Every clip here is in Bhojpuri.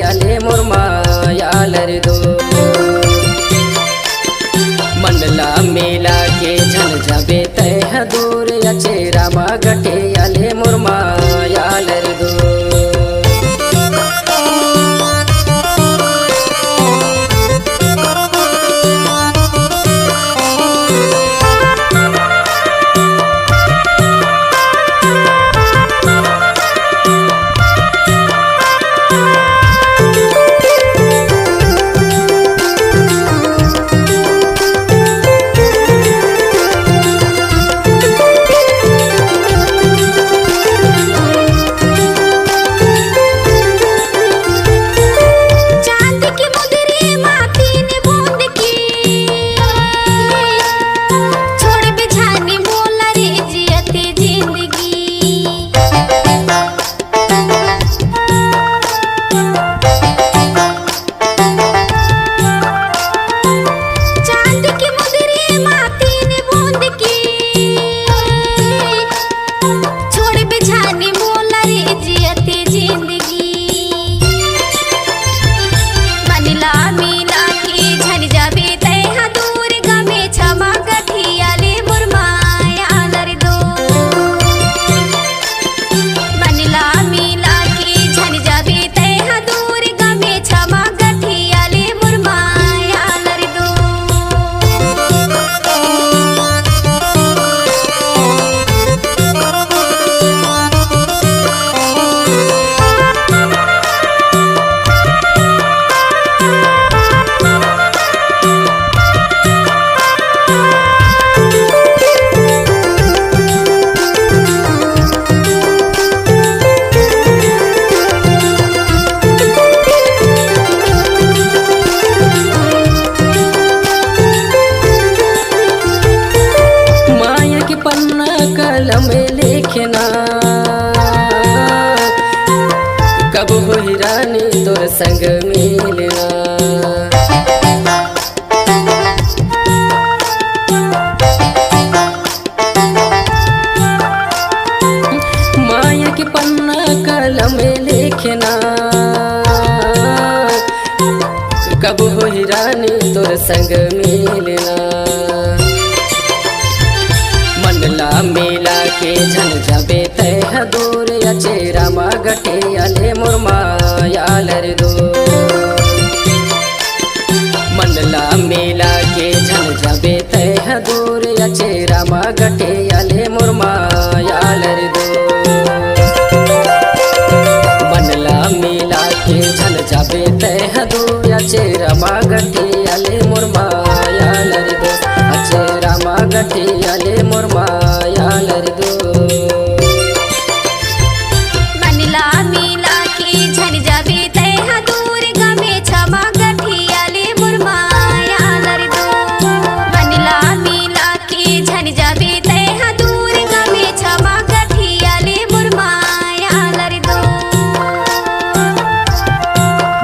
आले मोर मायाल रे दो। मनला मेला के झन जाबे तह दूर अचे रामा गटे आले मोर मायाल रे दो। में लिखना कब होई रानी तोर संग मिलना। माया के पन्ना कलम में लिखना कब होई रानी तोर संग मिलना। मनला मेला के झन जाबे तह दूर अचे रामा गटे आले मोर मायाल रे दो। मनला मेला के झन जाबे तह दूर अचे रामा गटे आले मोर मायाल रे दो। मनला मेला के झन जाबे तह दूर अचे रामा गटे आले मोर मायाल रे दो। अचे रामा गटे आले मोर मायाल रे दो। मनला मेला के झन जाबे तह दूर गमे छमा गठी आले मोर मायाल रे दो। मनला मेला के झन जाबे तह दूर गमे छमा गठी आले मोर मायाल रे दो।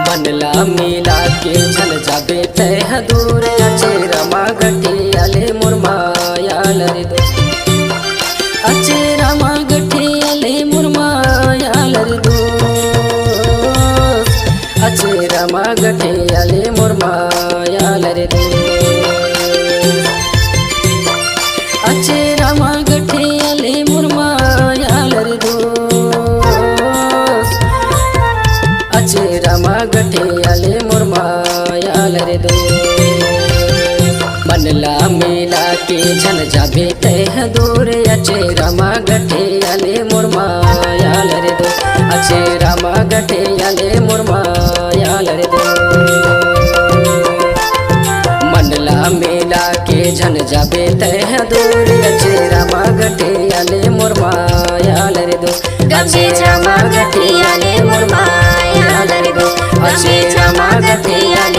मनला मेला के झन जाबे तह दूर अचे रामा गटे आले मोर मायाल रे दो। अचे रामा गटे आले मोर मायाल रे दो। अचे रामा गटे आले मोर मायाल रे दो। अचे रामा गटे आले मोर मायाल रे दो। अचे रामा गटे आले मोर मायाल रे दो। मनला मेला के झन जाबे तह दूर अचे रामा गटे आले मोर मायाल रे दो। अचे रामा गटे आले मोर मायाल रे दो। मनला मेला के झन जाबे तह दूर अचे रामा गटे आले मोर मायाल रे दो। गमे छमा गठी आले मोर मायाल रे दो। गमे छमा गठी आले